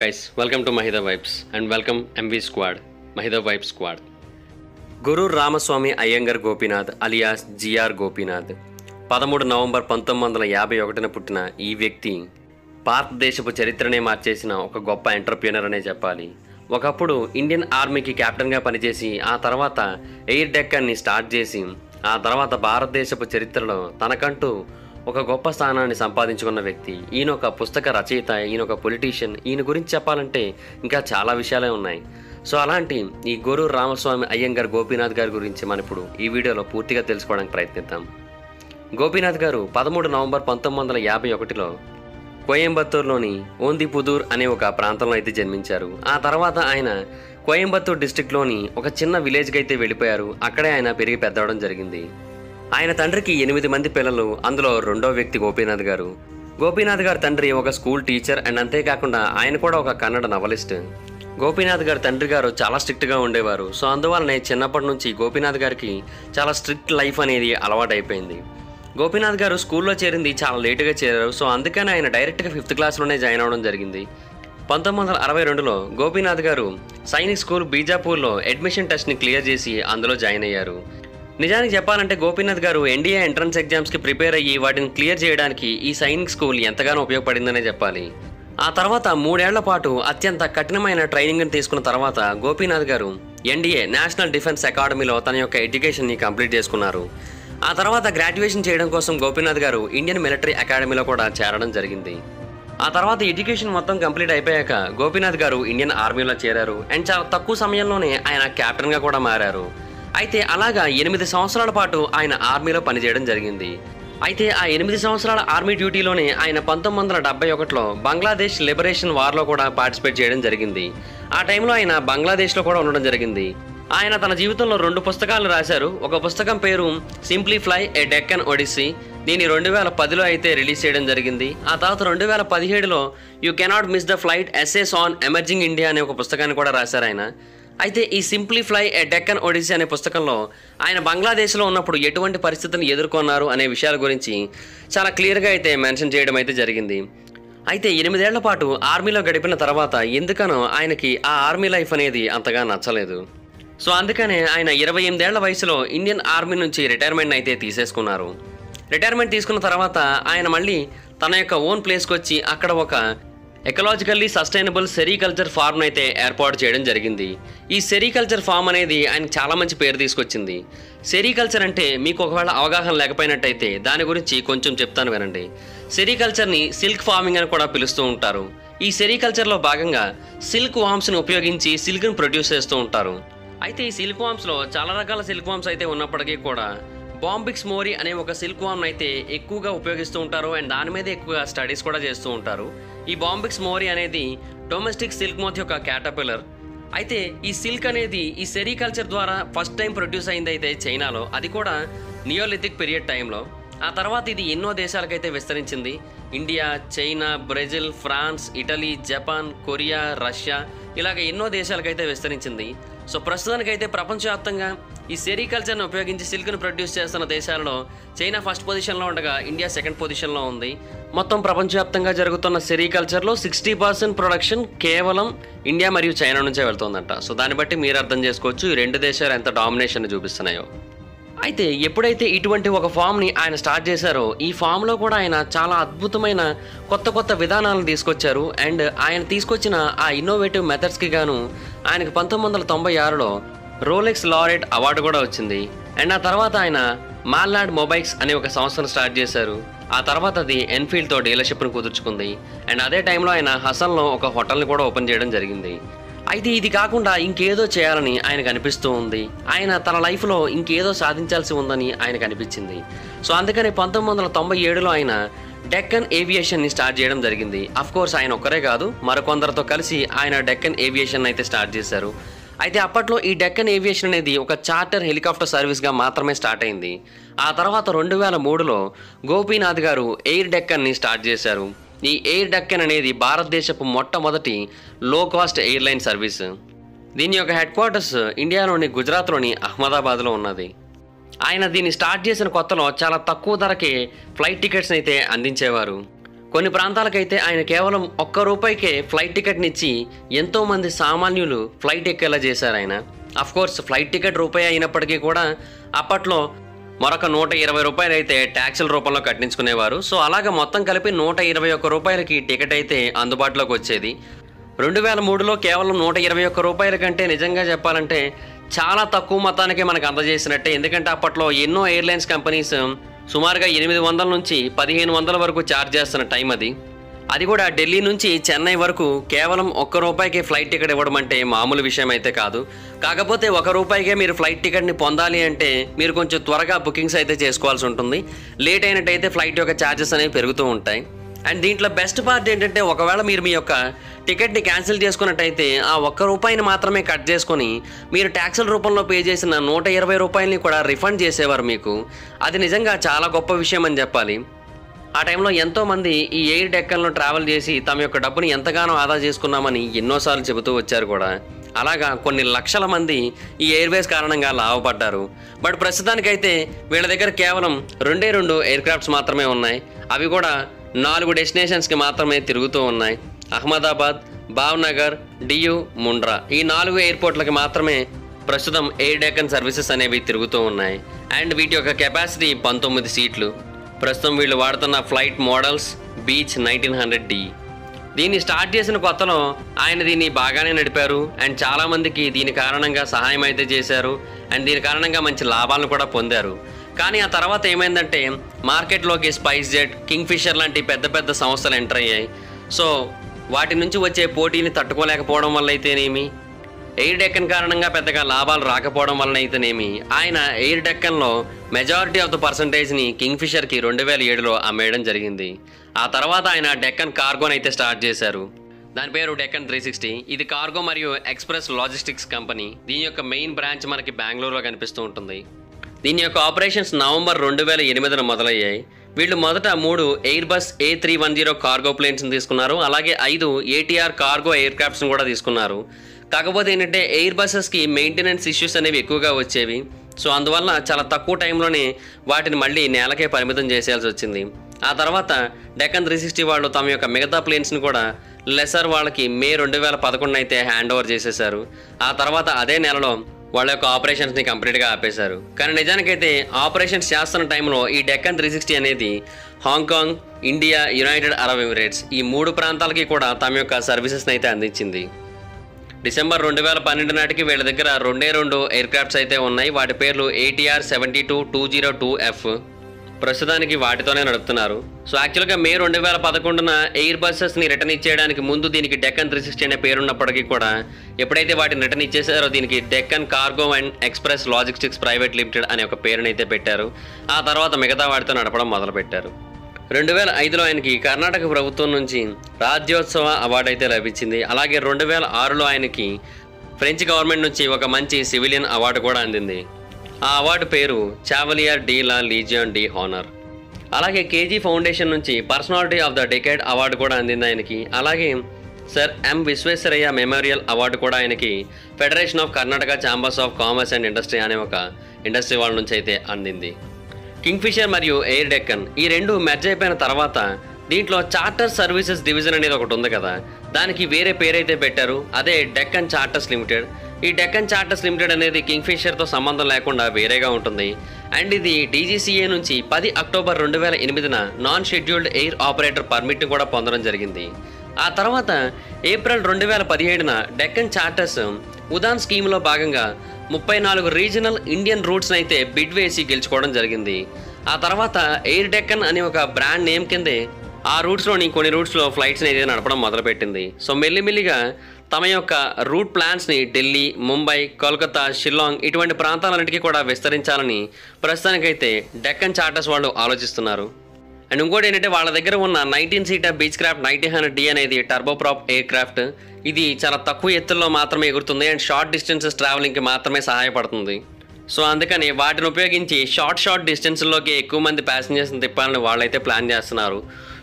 Guys, welcome to Mahida Vibes and welcome MV Squad, Mahida Vibes Squad. Guru Ramaswamy Iyengar Gopinath alias GR Gopinath 13 November 1951న పుట్టిన ఈ వ్యక్తి భారతదేశపు చరిత్రనే మార్చేసిన ఒక గొప్ప ఎంటర్‌ప్రెన్యూర్ అనే చెప్పాలి. ఒకప్పుడు ఇండియన్ ఆర్మీకి కెప్టెన్గా పనిచేసి ఆ తర్వాత ఎయిర్ డెక్కన్ని స్టార్ట్ చేసి ఆ తర్వాత భారతదేశపు చరిత్రలో తనకంటూ ఒక గొప్ప స్థానాన్ని సంపాదించుకున్న వ్యక్తి. ఈయన ఒక పుస్తక రచయిత, ఈయన ఒక పొలిటీషియన్. ఈయన గురించి చెప్పాలంటే ఇంకా చాలా విషయాలే ఉన్నాయి. సో అలాంటి ఈ గురు రామస్వామి అయ్యంగర్ గోపీనాథ్ గారి గురించి మనం ఇప్పుడు ఈ వీడియోలో పూర్తిగా తెలుసుకోవడానికి ప్రయత్నిద్దాం. గోపీనాథ్ గారు 13 నవంబర్ 1951లో కోయంబత్తూరులోని ఓందిపుదూర్ అనే ఒక ప్రాంతంలో అయితే జన్మించారు. ఆ తర్వాత ఆయన కోయంబత్తూర్ డిస్ట్రిక్ట్లోని ఒక చిన్న విలేజ్కి అయితే వెళ్ళిపోయారు. అక్కడే ఆయన పెరిగి పెద్దవడం జరిగింది. ఆయన తండ్రికి 8 మంది పిల్లలు, అందులో రెండో వ్యక్తి గోపీనాథ్ గారు. గోపీనాథ్ గారి తండ్రి ఒక స్కూల్ టీచర్ అండ్ అంతేకాకుండా ఆయన కూడా ఒక కన్నడ నవలిస్ట్. గోపీనాథ్ గారి తండ్రి గారు చాలా స్ట్రిక్ట్గా ఉండేవారు. సో అందువల్లనే చిన్నప్పటి నుంచి గోపీనాథ్ గారికి చాలా స్ట్రిక్ట్ లైఫ్ అనేది అలవాటైపోయింది. గోపీనాథ్ గారు స్కూల్లో చేరింది చాలా లేటుగా చేరారు. సో అందుకని ఆయన డైరెక్ట్గా 5th క్లాస్లోనే జాయిన్ అవ్వడం జరిగింది. 1962లో గోపీనాథ్ గారు సైనిక్ స్కూల్ బీజాపూర్లో అడ్మిషన్ టెస్ట్ని క్లియర్ చేసి అందులో జాయిన్ అయ్యారు. నిజానికి చెప్పాలంటే గోపీనాథ్ గారు ఎన్డీఏ ఎంట్రన్స్ ఎగ్జామ్స్కి ప్రిపేర్ అయ్యి వాటిని క్లియర్ చేయడానికి ఈ సైనిక్ స్కూల్ ఎంతగానో ఉపయోగపడిందనే చెప్పాలి. ఆ తర్వాత 3 ఏళ్ల పాటు అత్యంత కఠినమైన ట్రైనింగ్ని తీసుకున్న తర్వాత గోపీనాథ్ గారు ఎన్డీఏ నేషనల్ డిఫెన్స్ అకాడమీలో తన యొక్క ఎడ్యుకేషన్ని కంప్లీట్ చేసుకున్నారు. ఆ తర్వాత గ్రాడ్యుయేషన్ చేయడం కోసం గోపీనాథ్ గారు ఇండియన్ మిలిటరీ అకాడమీలో కూడా చేరడం జరిగింది. ఆ తర్వాత ఎడ్యుకేషన్ మొత్తం కంప్లీట్ అయిపోయాక గోపీనాథ్ గారు ఇండియన్ ఆర్మీలో చేరారు అండ్ చాలా తక్కువ సమయంలోనే ఆయన కెప్టెన్గా కూడా మారారు. అయితే అలాగా 8 సంవత్సరాల పాటు ఆయన ఆర్మీలో పనిచేయడం జరిగింది. అయితే ఆ 8 సంవత్సరాల ఆర్మీ డ్యూటీలోనే ఆయన 1971లో బంగ్లాదేశ్ లిబరేషన్ వార్లో కూడా పార్టిసిపేట్ చేయడం జరిగింది. ఆ టైంలో ఆయన బంగ్లాదేశ్లో కూడా ఉండడం జరిగింది. ఆయన తన జీవితంలో 2 పుస్తకాలు రాశారు. ఒక పుస్తకం పేరు simply fly a Deccan odyssey. దీన్ని 2010లో అయితే రిలీజ్ చేయడం జరిగింది. ఆ తర్వాత 2017లో you cannot miss the flight essays on emerging India అనే ఒక పుస్తకాన్ని కూడా రాశారు ఆయన. అయితే ఈ simply fly a Deccan odyssey అనే పుస్తకంలో ఆయన బంగ్లాదేశ్లో ఉన్నప్పుడు ఎటువంటి పరిస్థితులను ఎదుర్కొన్నారు అనే విషయాల గురించి చాలా క్లియర్గా అయితే మెన్షన్ చేయడం అయితే జరిగింది. అయితే 8 ఏళ్ల పాటు ఆర్మీలో గడిపిన తర్వాత ఎందుకనో ఆయనకి ఆ ఆర్మీ లైఫ్ అనేది అంతగా నచ్చలేదు. సో అందుకనే ఆయన 28 ఏళ్ల వయసులో ఇండియన్ ఆర్మీ నుంచి రిటైర్మెంట్ అయితే తీసేసుకున్నారు. రిటైర్మెంట్ తీసుకున్న తర్వాత ఆయన మళ్ళీ తన యొక్క ఓన్ ప్లేస్కి వచ్చి అక్కడ ఒక ఎకలాజికల్లీ సస్టైనబుల్ సెరికల్చర్ ఫార్మ్ అయితే ఏర్పాటు చేయడం జరిగింది. ఈ సెరికల్చర్ ఫార్మ్ అనేది ఆయనకు చాలా మంచి పేరు తీసుకొచ్చింది. సెరికల్చర్ అంటే మీకు ఒకవేళ అవగాహన లేకపోయినట్టయితే దాని గురించి కొంచెం చెప్తాను వినండి. సెరికల్చర్ని సిల్క్ ఫార్మింగ్ అని కూడా పిలుస్తూ ఉంటారు. ఈ సెరికల్చర్లో భాగంగా సిల్క్ వామ్స్ని ఉపయోగించి సిల్క్ని ప్రొడ్యూస్ చేస్తూ ఉంటారు. అయితే ఈ సిల్క్ వామ్స్లో చాలా రకాల సిల్క్ వామ్స్ అయితే ఉన్నప్పటికీ కూడా బాంబిక్స్ మోరీ అనే ఒక సిల్క్ వామ్ అయితే ఎక్కువగా ఉపయోగిస్తూ ఉంటారు అండ్ దాని మీద ఎక్కువగా స్టడీస్ కూడా చేస్తూ ఉంటారు. ఈ బాంబిక్స్ మోరీ అనేది డొమెస్టిక్ సిల్క్ మోత్ యొక్క క్యాటర్పిల్లర్. అయితే ఈ సిల్క్ అనేది ఈ సెరికల్చర్ ద్వారా ఫస్ట్ టైం ప్రొడ్యూస్ అయింది అయితే చైనాలో, అది కూడా నియోలిథిక్ పీరియడ్ టైంలో. ఆ తర్వాత ఇది ఎన్నో దేశాలకైతే విస్తరించింది. India, China, Brazil, France, Italy, Japan, Korea, Russia ఇలాగ ఎన్నో దేశాలకైతే విస్తరించింది. సో ప్రస్తుతానికైతే ప్రపంచవ్యాప్తంగా ఈ సెరికల్చర్ని ఉపయోగించి సిల్క్ను ప్రొడ్యూస్ చేస్తున్న దేశాలలో చైనా ఫస్ట్ పొజిషన్లో ఉండగా ఇండియా సెకండ్ పొజిషన్లో ఉంది. మొత్తం ప్రపంచవ్యాప్తంగా జరుగుతున్న సెరికల్చర్లో 60% ప్రొడక్షన్ కేవలం ఇండియా మరియు చైనా నుంచే వెళ్తుందంట. సో దాన్ని బట్టి మీరు అర్థం చేసుకోవచ్చు ఈ 2 దేశాలు ఎంత డామినేషన్ చూపిస్తున్నాయో. అయితే ఎప్పుడైతే ఇటువంటి ఒక ఫామ్ని ఆయన స్టార్ట్ చేశారో ఈ ఫామ్లో కూడా ఆయన చాలా అద్భుతమైన కొత్త విధానాలను తీసుకొచ్చారు. అండ్ ఆయన తీసుకొచ్చిన ఆ ఇన్నోవేటివ్ మెథడ్స్కి గాను ఆయనకు 1996లో రోలెక్స్ లారెట్ అవార్డు కూడా వచ్చింది. అండ్ ఆ తర్వాత ఆయన మాల్లాడ్ మొబైల్స్ అనే ఒక సంస్థను స్టార్ట్ చేశారు. ఆ తర్వాత అది ఎన్ఫీల్డ్తో డీలర్షిప్ను కుదుర్చుకుంది. అండ్ అదే టైంలో ఆయన హసన్లో ఒక హోటల్ని కూడా ఓపెన్ చేయడం జరిగింది. అయితే ఇది కాకుండా ఇంకేదో చేయాలని ఆయనకు అనిపిస్తూ ఉంది. ఆయన తన లైఫ్లో ఇంకేదో సాధించాల్సి ఉందని ఆయనకు అనిపించింది. సో అందుకని 1997లో ఆయన డెక్కన్ ఏవియేషన్ని స్టార్ట్ చేయడం జరిగింది. అఫ్కోర్స్ ఆయన ఒక్కరే కాదు, మరికొందరితో కలిసి ఆయన డెక్కన్ ఏవియేషన్ అయితే స్టార్ట్ చేశారు. అయితే అప్పట్లో ఈ డెక్కన్ ఏవియేషన్ అనేది ఒక చార్టర్ హెలికాప్టర్ సర్వీస్గా మాత్రమే స్టార్ట్ అయింది. ఆ తర్వాత 2003లో గోపీనాథ్ గారు ఎయిర్ డెక్కన్ని స్టార్ట్ చేశారు. ఈ ఎయిర్ డెక్కన్ అనేది భారతదేశపు మొట్టమొదటి లో కాస్ట్ ఎయిర్లైన్ సర్వీస్. దీని యొక్క హెడ్ క్వార్టర్స్ ఇండియాలోని గుజరాత్లోని అహ్మదాబాద్లో ఉన్నది. ఆయన దీన్ని స్టార్ట్ చేసిన కొత్తలో చాలా తక్కువ ధరకే ఫ్లైట్ టికెట్స్ అయితే అందించేవారు. కొన్ని ప్రాంతాలకైతే ఆయన కేవలం ₹1 ఫ్లైట్ టికెట్ని ఇచ్చి ఎంతోమంది సామాన్యులు ఫ్లైట్ ఎక్కేలా చేశారు ఆయన. కోర్స్ ఫ్లైట్ టికెట్ రూపాయి అయినప్పటికీ కూడా అప్పట్లో మరొక ₹120 అయితే ట్యాక్సుల రూపంలో కట్టించుకునేవారు. సో అలాగ మొత్తం కలిపి ₹121 టికెట్ అయితే అందుబాటులోకి వచ్చేది. 2003లో కేవలం ₹121 కంటే నిజంగా చెప్పాలంటే చాలా తక్కువ మొత్తానికే మనకు అందజేసినట్టే. ఎందుకంటే అప్పట్లో ఎన్నో ఎయిర్లైన్స్ కంపెనీస్ సుమారుగా 800 నుంచి 1500 వరకు ఛార్జ్ చేస్తున్న టైం అది కూడా ఢిల్లీ నుంచి చెన్నై వరకు కేవలం ₹1 ఫ్లైట్ టికెట్ ఇవ్వడం అంటే మామూలు విషయం అయితే కాదు. కాకపోతే ₹1 మీరు ఫ్లైట్ టికెట్ని పొందాలి అంటే మీరు కొంచెం త్వరగా బుకింగ్స్ అయితే చేసుకోవాల్సి ఉంటుంది. లేట్ అయినట్టయితే ఫ్లైట్ యొక్క ఛార్జెస్ అనేవి పెరుగుతూ ఉంటాయి. అండ్ దీంట్లో బెస్ట్ పార్ట్ ఏంటంటే ఒకవేళ మీరు మీ యొక్క టికెట్ని క్యాన్సిల్ చేసుకున్నట్టయితే ఆ ₹1 మాత్రమే కట్ చేసుకొని మీరు ట్యాక్సుల రూపంలో పే చేసిన ₹120 కూడా రిఫండ్ చేసేవారు మీకు. అది నిజంగా చాలా గొప్ప విషయం అని చెప్పాలి. ఆ టైంలో ఎంతోమంది ఈ ఎయిర్ డెక్కన్లో ట్రావెల్ చేసి తమ యొక్క డబ్బుని ఎంతగానో ఆదా చేసుకున్నామని ఎన్నోసార్లు చెబుతూ వచ్చారు కూడా. అలాగా కొన్ని లక్షల మంది ఈ ఎయిర్వేస్ కారణంగా లాభపడ్డారు. బట్ ప్రస్తుతానికైతే వీళ్ళ దగ్గర కేవలం 2 ఎయిర్ క్రాఫ్ట్స్ మాత్రమే ఉన్నాయి. అవి కూడా 4 డెస్టినేషన్స్కి మాత్రమే తిరుగుతూ ఉన్నాయి. అహ్మదాబాద్, భావ్నగర్, డియు, ముండ్రా ఈ 4 ఎయిర్పోర్ట్లకి మాత్రమే ప్రస్తుతం ఎయిర్ డెక్కన్ సర్వీసెస్ అనేవి తిరుగుతూ ఉన్నాయి. అండ్ వీటి యొక్క కెపాసిటీ 19 సీట్లు. ప్రస్తుతం వీళ్ళు వాడుతున్న ఫ్లైట్ మోడల్స్ బీచ్ 1900D. దీన్ని స్టార్ట్ చేసిన కొత్తలో ఆయన దీన్ని బాగానే నడిపారు. అండ్ చాలామందికి దీని కారణంగా సహాయం అయితే చేశారు. అండ్ దీని కారణంగా మంచి లాభాలను కూడా పొందారు. కానీ ఆ తర్వాత ఏమైందంటే మార్కెట్లోకి స్పైస్ జెట్, కింగ్ ఫిషర్ లాంటి పెద్ద పెద్ద సంస్థలు ఎంటర్ అయ్యాయి. సో వాటి నుంచి వచ్చే పోటీని తట్టుకోలేకపోవడం వల్ల అయితేనేమి, ఎయిర్ డెక్కన్ కారణంగా పెద్దగా లాభాలు రాకపోవడం వలన అయితేనేమి ఆయన ఎయిర్ డెక్కన్లో మెజారిటీ ఆఫ్ ద పర్సంటేజ్ని కింగ్ ఫిషర్కి 2007లో అమ్మేయడం జరిగింది. ఆ తర్వాత ఆయన డెక్కన్ కార్గోని అయితే స్టార్ట్ చేశారు. దాని పేరు డెక్కన్ 360. ఇది కార్గో మరియు ఎక్స్ప్రెస్ లాజిస్టిక్స్ కంపెనీ. దీని యొక్క మెయిన్ బ్రాంచ్ మనకి బెంగళూరులో కనిపిస్తూ ఉంటుంది. దీని యొక్క ఆపరేషన్స్ నవంబర్ 2008 మొదలయ్యాయి. వీళ్ళు మొదట 3 ఎయిర్బస్ A310 కార్గో ప్లేన్స్ని తీసుకున్నారు. అలాగే 5 ATR కార్గో ఎయిర్ క్రాఫ్ట్స్ని కూడా తీసుకున్నారు. కాకపోతే ఏంటంటే ఎయిర్ బస్సెస్కి మెయింటెనెన్స్ ఇష్యూస్ అనేవి ఎక్కువగా వచ్చేవి. సో అందువల్ల చాలా తక్కువ టైంలోనే వాటిని మళ్ళీ నేలకే పరిమితం చేసేయాల్సి వచ్చింది. ఆ తర్వాత డెక్కన్ 360 వాళ్ళు తమ యొక్క మిగతా ప్లేన్స్ని కూడా లెసర్ వాళ్ళకి మే 2011 అయితే హ్యాండ్ ఓవర్ చేసేశారు. ఆ తర్వాత అదే నెలలో వాళ్ళ యొక్క ఆపరేషన్స్ని కంప్లీట్గా ఆపేశారు. కానీ నిజానికైతే ఆపరేషన్స్ చేస్తున్న టైంలో ఈ డెక్కన్ 360 అనేది Hong Kong, India, United Arab Emirates ఈ 3 ప్రాంతాలకి కూడా తమ యొక్క సర్వీసెస్ని అయితే అందించింది. డిసెంబర్ 2012 నాటికి వీళ్ళ దగ్గర 2 ఎయిర్ క్రాఫ్ట్స్ అయితే ఉన్నాయి. వాటి పేర్లు ATR 72-202F. ప్రస్తుతానికి వాటితోనే నడుపుతున్నారు. సో యాక్చువల్గా మే 2011 ఎయిర్ బస్సెస్ని రిటర్న్ ఇచ్చేయడానికి ముందు దీనికి డెక్కన్ 360 అనే పేరున్నప్పటికీ కూడా ఎప్పుడైతే వాటిని రిటర్న్ ఇచ్చేసారో దీనికి Deccan cargo and express logistics private limited అనే ఒక పేరునైతే పెట్టారు. ఆ తర్వాత మిగతా వాటితో నడపడం మొదలుపెట్టారు. 2005లో ఆయనకి కర్ణాటక ప్రభుత్వం నుంచి రాజ్యోత్సవ అవార్డు అయితే లభించింది. అలాగే 2006లో ఆయనకి ఫ్రెంచ్ గవర్నమెంట్ నుంచి ఒక మంచి సివిలియన్ అవార్డు కూడా అందింది. ఆ అవార్డు పేరు Chevalier de la Legion d' Honneur. అలాగే కేజీ ఫౌండేషన్ నుంచి personality of the decade award కూడా అందింది ఆయనకి. అలాగే sir M Visvesvaraya memorial award కూడా ఆయనకి federation of Karnataka chambers of commerce and industry అనే ఒక ఇండస్ట్రీ వాళ్ళ నుంచి అయితే అందింది. కింగ్ ఫిషర్ మరియు ఎయిర్ డెక్కన్ ఈ 2 మెర్జ్ అయిపోయిన తర్వాత దీంట్లో చార్టర్ సర్వీసెస్ డివిజన్ అనేది ఒకటి ఉంది కదా, దానికి వేరే పేరైతే పెట్టారు. అదే డెక్కన్ చార్టర్స్ లిమిటెడ్. ఈ డెక్కన్ చార్టర్స్ లిమిటెడ్ అనేది కింగ్ ఫిషర్తో సంబంధం లేకుండా వేరేగా ఉంటుంది. అండ్ ఇది DGCA నుంచి 10 October 2008 non scheduled air operator పర్మిట్ని కూడా పొందడం జరిగింది. ఆ తర్వాత ఏప్రిల్ 2017 డెక్కన్ చార్టర్స్ ఉదాన్ స్కీమ్లో భాగంగా 34 రీజనల్ ఇండియన్ రూట్స్ని అయితే బిడ్ వేసి గెలుచుకోవడం జరిగింది. ఆ తర్వాత ఎయిర్ డెక్కన్ అనే ఒక బ్రాండ్ నేమ్ కిందే ఆ రూట్స్లోని కొన్ని రూట్స్లో ఫ్లైట్స్ని అయితే నడపడం మొదలుపెట్టింది. సో మెల్లిమెల్లిగా తమ యొక్క రూట్ ప్లాన్స్ని ఢిల్లీ, ముంబై, కోల్కతా, షిల్లాంగ్ ఇటువంటి ప్రాంతాలన్నిటికీ కూడా విస్తరించాలని ప్రస్తుతానికైతే డెక్కన్ చార్టర్స్ వాళ్ళు ఆలోచిస్తున్నారు. అండ్ ఇంకోటి ఏంటంటే వాళ్ళ దగ్గర ఉన్న 19 సీటర్ బీచ్ క్రాఫ్ట్ 1900D అనేది టర్బోప్రాప్ ఎయిర్ క్రాఫ్ట్. ఇది చాలా తక్కువ ఎత్తుల్లో మాత్రమే ఎగురుతుంది అండ్ షార్ట్ డిస్టెన్సెస్ ట్రావెలింగ్కి మాత్రమే సహాయపడుతుంది. సో అందుకని వాటిని ఉపయోగించి షార్ట్ డిస్టెన్స్లోకి ఎక్కువ మంది ప్యాసింజర్స్ని తిప్పాలని వాళ్ళైతే ప్లాన్ చేస్తున్నారు.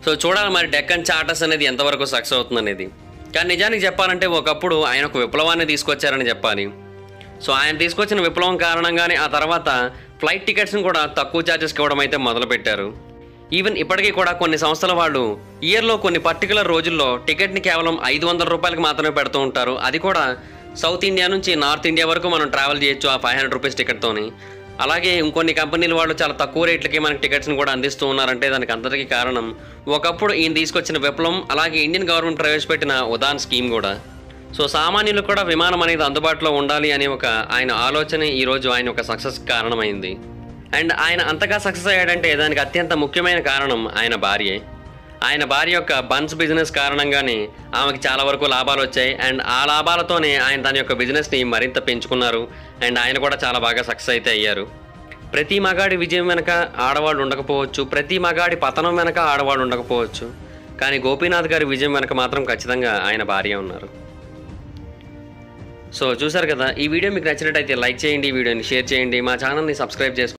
సో చూడాలి మరి డెక్కన్ చార్టర్స్ అనేది ఎంతవరకు సక్సెస్ అవుతుంది అనేది. కానీ నిజానికి చెప్పాలంటే ఒకప్పుడు ఆయన ఒక విప్లవాన్ని తీసుకొచ్చారని చెప్పాలి. సో ఆయన తీసుకొచ్చిన విప్లవం కారణంగానే ఆ తర్వాత ఫ్లైట్ టికెట్స్ని కూడా తక్కువ ఛార్జెస్కి ఇవ్వడం అయితే మొదలుపెట్టారు. ఈవెన్ ఇప్పటికీ కూడా కొన్ని సంస్థల వాళ్ళు ఇయర్లో కొన్ని పర్టికులర్ రోజుల్లో టికెట్ని కేవలం 500 రూపాయలకి మాత్రమే పెడుతూ ఉంటారు. అది కూడా సౌత్ ఇండియా నుంచి నార్త్ ఇండియా వరకు మనం ట్రావెల్ చేయొచ్చు ఆ 500 రూపీస్ టికెట్తోని. అలాగే ఇంకొన్ని కంపెనీలు వాళ్ళు చాలా తక్కువ రేట్లకి మనకి టికెట్స్ని కూడా అందిస్తూ ఉన్నారంటే దానికి అందరికీ కారణం ఒకప్పుడు ఈయన తీసుకొచ్చిన విప్లవం, అలాగే ఇండియన్ గవర్నమెంట్ ప్రవేశపెట్టిన ఉడాన్ స్కీమ్ కూడా. సో సామాన్యులకు కూడా విమానం అనేది అందుబాటులో ఉండాలి అనే ఒక ఆయన ఆలోచన ఈరోజు ఆయన ఒక సక్సెస్ కారణమైంది. అండ్ ఆయన అంతగా సక్సెస్ అయ్యాడంటే దానికి అత్యంత ముఖ్యమైన కారణం ఆయన భార్యే. ఆయన భార్య యొక్క బన్స్ బిజినెస్ కారణంగానే ఆమెకి చాలా వరకు లాభాలు వచ్చాయి. అండ్ ఆ లాభాలతోనే ఆయన తన యొక్క బిజినెస్ని మరింత పెంచుకున్నారు. అండ్ ఆయన కూడా చాలా బాగా సక్సెస్ అయితే అయ్యారు. ప్రతి మగాడి విజయం వెనక ఆడవాళ్ళు ఉండకపోవచ్చు, ప్రతి మగాడి పతనం వెనక ఆడవాళ్ళు ఉండకపోవచ్చు, కానీ గోపీనాథ్ గారి విజయం వెనక మాత్రం ఖచ్చితంగా ఆయన భార్య ఉన్నారు. సో చూసారు కదా, ఈ వీడియో మీకు నచ్చినట్టయితే లైక్ చేయండి, ఈ వీడియోని షేర్ చేయండి, మా ఛానల్ని సబ్స్క్రైబ్ చేసుకోండి.